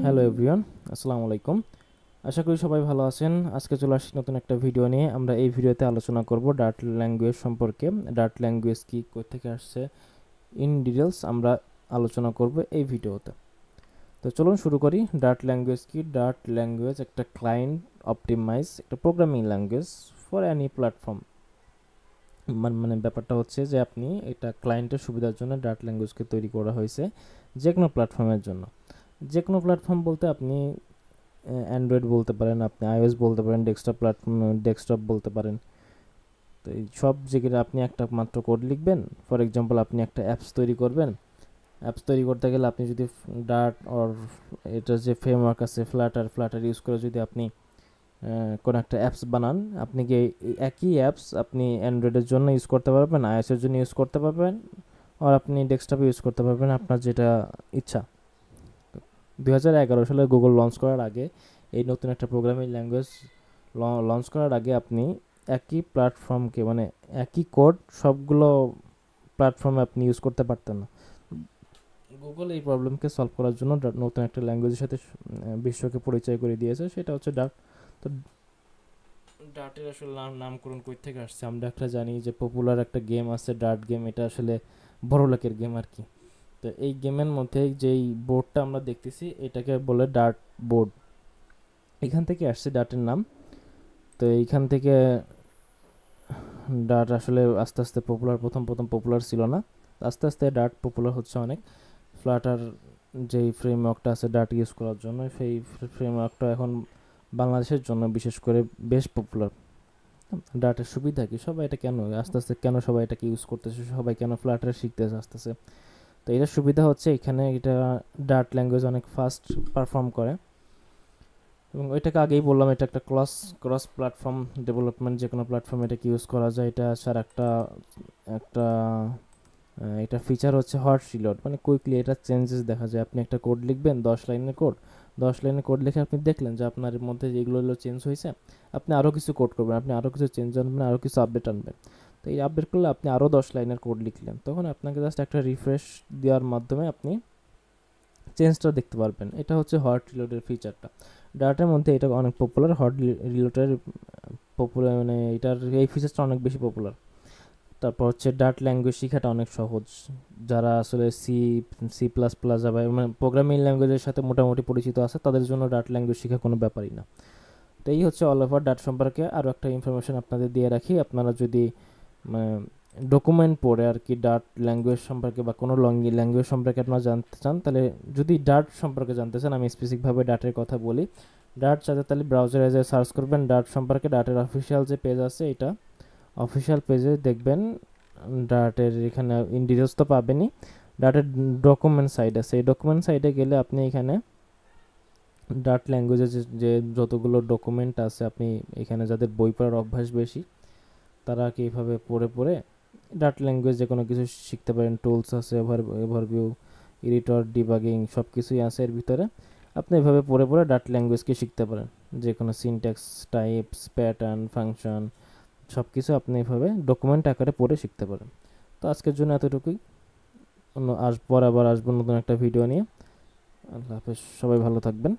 Hello everyone, আসসালামু আলাইকুম। আশা করি সবাই ভালো আছেন। আজকে চলে আসছি নতুন একটা ভিডিও নিয়ে। আমরা এই ভিডিওতে আলোচনা করব ডার্ট ল্যাঙ্গুয়েজ সম্পর্কে। ডার্ট ল্যাঙ্গুয়েজ কি, কোথা থেকে আসছে, ইন ডিটেলস আমরা আলোচনা করব এই ভিডিওতে। তো চলুন শুরু করি। ডার্ট ল্যাঙ্গুয়েজ কি? ডার্ট ল্যাঙ্গুয়েজ একটা ক্লায়েন্ট অপটিমাইজ একটা programming language for any platform. মানে ব্যাপারটা হচ্ছে যে আপনি এটা ক্লায়েন্টের সুবিধার জন্য ডার্ট ল্যাঙ্গুয়েজকে তৈরি করা হয়েছে যে কোনো প্ল্যাটফর্মের জন্য। যে কোনো প্ল্যাটফর্ম বলতে আপনি অ্যান্ড্রয়েড বলতে পারেন, আপনি আইওএস বলতে পারেন, ডেস্কটপ প্ল্যাটফর্ম ডেস্কটপ বলতে পারেন। তো এই সব জায়গায় আপনি একটা মাত্র কোড লিখবেন। ফর এক্সাম্পল, আপনি একটা অ্যাপস তৈরি করবেন। অ্যাপস তৈরি করতে গেলে আপনি যদি ডার্ট অর এটার যে ফ্রেমওয়ার্ক আছে ফ্ল্যাটার ইউজ করে যদি আপনি কোনো একটা অ্যাপস বানান, আপনি কি একই অ্যাপস আপনি অ্যান্ড্রয়েডের জন্য ইউজ করতে পারবেন, আইওএসের জন্য ইউজ করতে পারবেন, আর আপনি ডেস্কটপে ইউজ করতে পারবেন আপনার যেটা ইচ্ছা। 2011 সালে গুগল লঞ্চ করার আগে, এই নতুন একটা প্রোগ্রামিং ল্যাঙ্গুয়েজ লঞ্চ করার আগে আপনি একই প্ল্যাটফর্মকে মানে একই কোড সবগুলো প্ল্যাটফর্মে আপনি ইউজ করতে পারতেন না। গুগল এই প্রবলেমকে সলভ করার জন্য নতুন একটা ল্যাঙ্গুয়েজের সাথে বিশ্বকে পরিচয় করে দিয়েছে, সেটা হচ্ছে ডার্ট। তো ডার্টের আসলে নামকরণ কই থেকে আসছে আমরা একটা জানি যে পপুলার একটা গেম আছে ডার্ট গেম, এটা আসলে বড় লোকের গেম আর কি। তো এই গেমের মধ্যে যেই বোর্ডটা আমরা দেখতেছি এটাকে বলে ডার্ট বোর্ড। এখান থেকে আসছে ডার্টের নাম। তো এইখান থেকে ডার্ট আসলে আস্তে আস্তে পপুলার, প্রথম পপুলার ছিল না, আস্তে আস্তে ডার্ট পপুলার হচ্ছে অনেক। ফ্লাটার যেই ফ্রেমওয়ার্কটা আছে ডার্ট ইউজ করার জন্য, সেই ফ্রেমওয়ার্কটা এখন বাংলাদেশের জন্য বিশেষ করে বেশ পপুলার। ডার্টের সুবিধা কি, সবাই এটা কেন আস্তে আস্তে কেন সবাই এটাকে ইউজ করতেছে, সবাই কেন ফ্লাটার শিখতেছে আস্তে আস্তে? তো এটার সুবিধা হচ্ছে এখানে এটা ডার্ট ল্যাঙ্গুয়েজ অনেক ফাস্ট পারফর্ম করে, এবং ওইটাকে আগেই বললাম এটা একটা ক্রস প্ল্যাটফর্ম ডেভেলপমেন্ট, যে কোনো প্ল্যাটফর্মে এটাকে ইউজ করা যায়। এটা স্যার একটা একটা এটা ফিচার হচ্ছে হট রিলোড, মানে কুইকলি এটা চেঞ্জেস দেখা যায়। আপনি একটা কোড লিখবেন, 10 লাইনের কোড, 10 লাইনের কোড লিখে আপনি দেখলেন যে আপনার মধ্যে যেগুলো চেঞ্জ হয়েছে, আপনি আরও কিছু কোড করবেন, আপনি আরও কিছু চেঞ্জ আনবেন, আরও কিছু আপডেট আনবেন। তো এই আপডেট করলে আপনি আরও 10 লাইনের কোড লিখলেন, তখন আপনাকে জাস্ট একটা রিফ্রেশ দেওয়ার মাধ্যমে আপনি চেঞ্জটা দেখতে পারবেন। এটা হচ্ছে হট রিলোডের ফিচারটা। ডাটার মধ্যে এটা অনেক পপুলার, হট রিলোডের পপুলার, মানে এটার এই ফিচারটা অনেক বেশি পপুলার। তারপর হচ্ছে ডার্ট ল্যাঙ্গুয়েজ শেখাটা অনেক সহজ। যারা আসলে সি প্লাস প্লাস মানে প্রোগ্রামিং ল্যাঙ্গুয়েজের সাথে মোটামুটি পরিচিত আছে, তাদের জন্য ডার্ট ল্যাঙ্গুয়েজ শেখা কোনো ব্যাপারই না। তো এই হচ্ছে অল ওভার ডার্ট সম্পর্কে। আরও একটা ইনফরমেশন আপনাদের দিয়ে রাখি, আপনারা যদি ডকুমেন্ট পড়ে আর কি ডার্ট ল্যাঙ্গুয়েজ সম্পর্কে বা কোনো ল্যাঙ্গুয়েজ সম্পর্কে আপনারা জানতে চান, তাহলে যদি ডার্ট সম্পর্কে জানতে চান, আমি স্পেসিফিকভাবে ডার্টের কথা বলি। ডার্ট সাথে তাহলে ব্রাউজারে যে সার্চ করবেন ডার্ট সম্পর্কে, ডার্টের অফিসিয়াল যে পেজ আছে, এটা অফিসিয়াল পেজে দেখবেন ডার্টের এখানে ইন ডিটেলস তো পাবেনই, ডার্টের ডকুমেন্ট সাইড আছে। এই ডকুমেন্ট সাইডে গেলে আপনি এখানে ডার্ট ল্যাঙ্গুয়েজের যে যতগুলো ডকুমেন্ট আছে, আপনি এখানে যাদের বই পড়ার অভ্যাস বেশি, তারা কি এইভাবে পড়ে পড়ে ডার্ট ল্যাঙ্গুয়েজ যে কোনো কিছু শিখতে পারেন। টুলস আছে, ওভারভিউ, এডিটর, ডিবাগিং সব কিছুই আছে এর ভিতরে। আপনি এভাবে পড়ে পড়ে ডার্ট ল্যাঙ্গুয়েজকে শিখতে পারেন, যে কোনো সিনট্যাক্স, টাইপস, প্যাটার্ন, ফাংশন সব কিছু আপনি এভাবে ডকুমেন্ট আকারে পড়ে শিখতে পারেন। তো আজকের জন্য এতটুকুই। আবার আসবো নতুন একটা ভিডিও নিয়ে। আল্লাহ হাফেজ, সবাই ভালো থাকবেন।